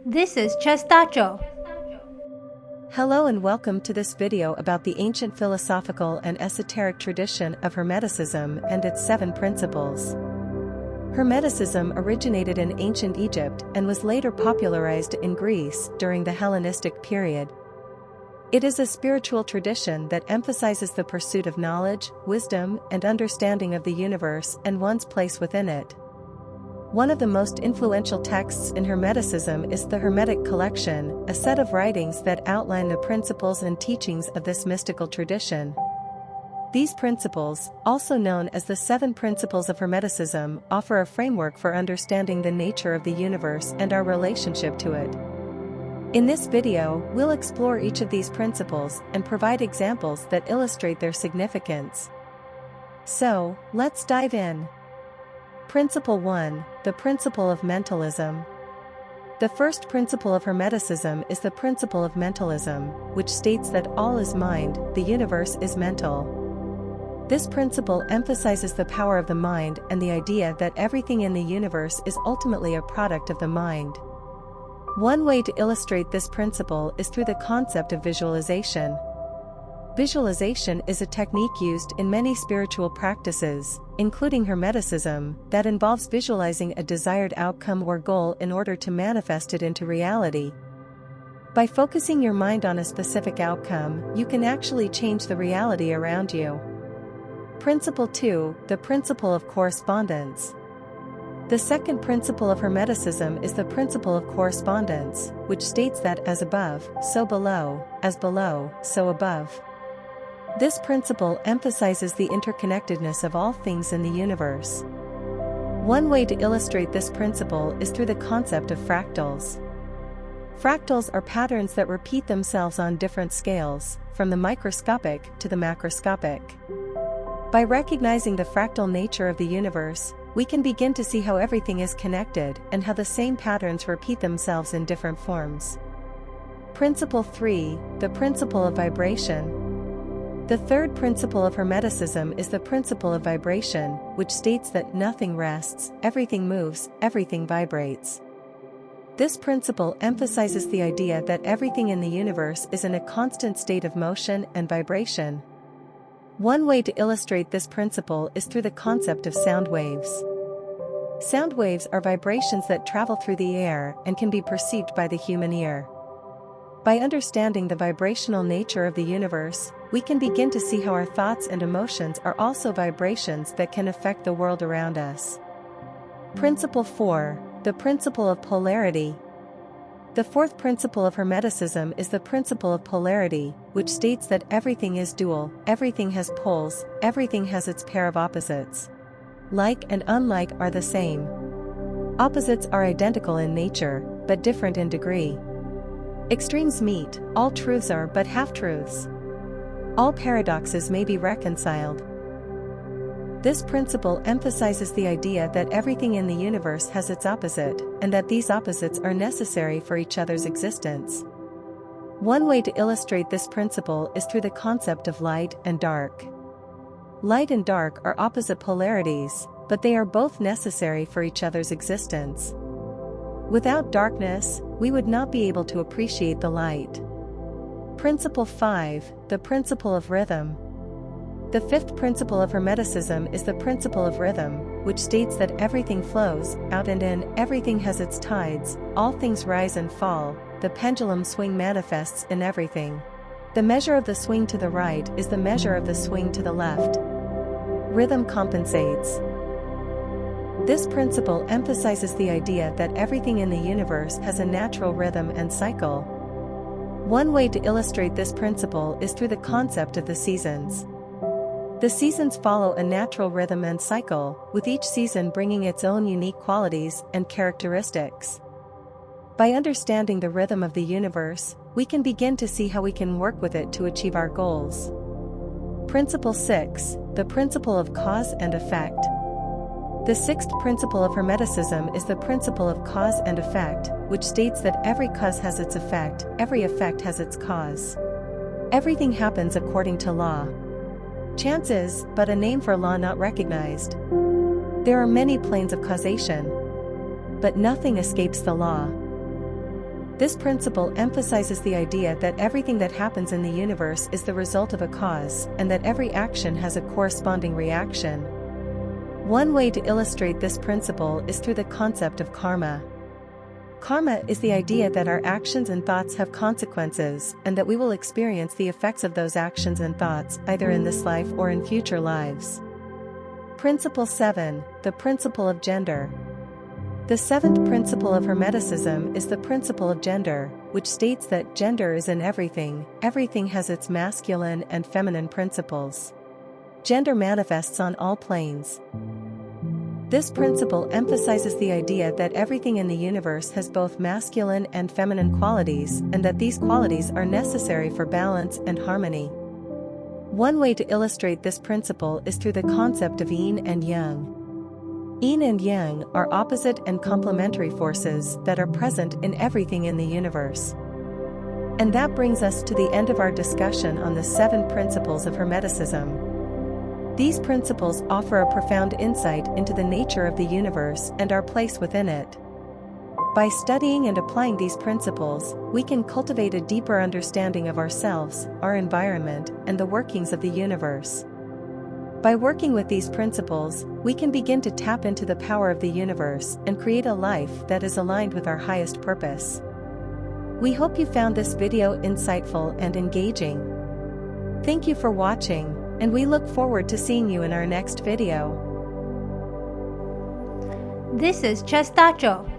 This is Chestacho. Hello and welcome to this video about the ancient philosophical and esoteric tradition of Hermeticism and its 7 principles. Hermeticism originated in ancient Egypt and was later popularized in Greece during the Hellenistic period. It is a spiritual tradition that emphasizes the pursuit of knowledge, wisdom, and understanding of the universe and one's place within it. One of the most influential texts in Hermeticism is the Hermetic Collection, a set of writings that outline the principles and teachings of this mystical tradition. These principles, also known as the 7 Principles of Hermeticism, offer a framework for understanding the nature of the universe and our relationship to it. In this video, we'll explore each of these principles and provide examples that illustrate their significance. So, let's dive in. Principle 1, the principle of mentalism. The first principle of Hermeticism is the principle of mentalism, which states that all is mind, the universe is mental. This principle emphasizes the power of the mind and the idea that everything in the universe is ultimately a product of the mind. One way to illustrate this principle is through the concept of visualization. Visualization is a technique used in many spiritual practices, including Hermeticism, that involves visualizing a desired outcome or goal in order to manifest it into reality. By focusing your mind on a specific outcome, you can actually change the reality around you. Principle 2, the principle of correspondence. The second principle of Hermeticism is the principle of correspondence, which states that as above, so below, as below, so above. This principle emphasizes the interconnectedness of all things in the universe. One way to illustrate this principle is through the concept of fractals. Fractals are patterns that repeat themselves on different scales, from the microscopic to the macroscopic. By recognizing the fractal nature of the universe, we can begin to see how everything is connected and how the same patterns repeat themselves in different forms. Principle 3, the principle of vibration. The third principle of Hermeticism is the principle of vibration, which states that nothing rests, everything moves, everything vibrates. This principle emphasizes the idea that everything in the universe is in a constant state of motion and vibration. One way to illustrate this principle is through the concept of sound waves. Sound waves are vibrations that travel through the air and can be perceived by the human ear. By understanding the vibrational nature of the universe, we can begin to see how our thoughts and emotions are also vibrations that can affect the world around us. Principle 4, the principle of polarity. The fourth principle of Hermeticism is the principle of polarity, which states that everything is dual, everything has poles, everything has its pair of opposites. Like and unlike are the same. Opposites are identical in nature, but different in degree. Extremes meet, all truths are but half-truths. All paradoxes may be reconciled. This principle emphasizes the idea that everything in the universe has its opposite, and that these opposites are necessary for each other's existence. One way to illustrate this principle is through the concept of light and dark. Light and dark are opposite polarities, but they are both necessary for each other's existence. Without darkness, we would not be able to appreciate the light. Principle 5, the principle of rhythm. The fifth principle of Hermeticism is the principle of rhythm, which states that everything flows out and in, everything has its tides, all things rise and fall, the pendulum swing manifests in everything. The measure of the swing to the right is the measure of the swing to the left. Rhythm compensates. This principle emphasizes the idea that everything in the universe has a natural rhythm and cycle. One way to illustrate this principle is through the concept of the seasons. The seasons follow a natural rhythm and cycle, with each season bringing its own unique qualities and characteristics. By understanding the rhythm of the universe, we can begin to see how we can work with it to achieve our goals. Principle 6, the principle of cause and effect. The sixth principle of Hermeticism is the principle of cause and effect, which states that every cause has its effect, every effect has its cause. Everything happens according to law. Chance is but a name for law not recognized. There are many planes of causation, but nothing escapes the law. This principle emphasizes the idea that everything that happens in the universe is the result of a cause, and that every action has a corresponding reaction. One way to illustrate this principle is through the concept of karma. Karma is the idea that our actions and thoughts have consequences, and that we will experience the effects of those actions and thoughts either in this life or in future lives. Principle 7, the principle of gender. The seventh principle of Hermeticism is the principle of gender, which states that gender is in everything. Everything has its masculine and feminine principles. Gender manifests on all planes. This principle emphasizes the idea that everything in the universe has both masculine and feminine qualities, and that these qualities are necessary for balance and harmony. One way to illustrate this principle is through the concept of yin and yang. Yin and yang are opposite and complementary forces that are present in everything in the universe. And that brings us to the end of our discussion on the 7 principles of Hermeticism. These principles offer a profound insight into the nature of the universe and our place within it. By studying and applying these principles, we can cultivate a deeper understanding of ourselves, our environment, and the workings of the universe. By working with these principles, we can begin to tap into the power of the universe and create a life that is aligned with our highest purpose. We hope you found this video insightful and engaging. Thank you for watching, and we look forward to seeing you in our next video. This is Chastacho.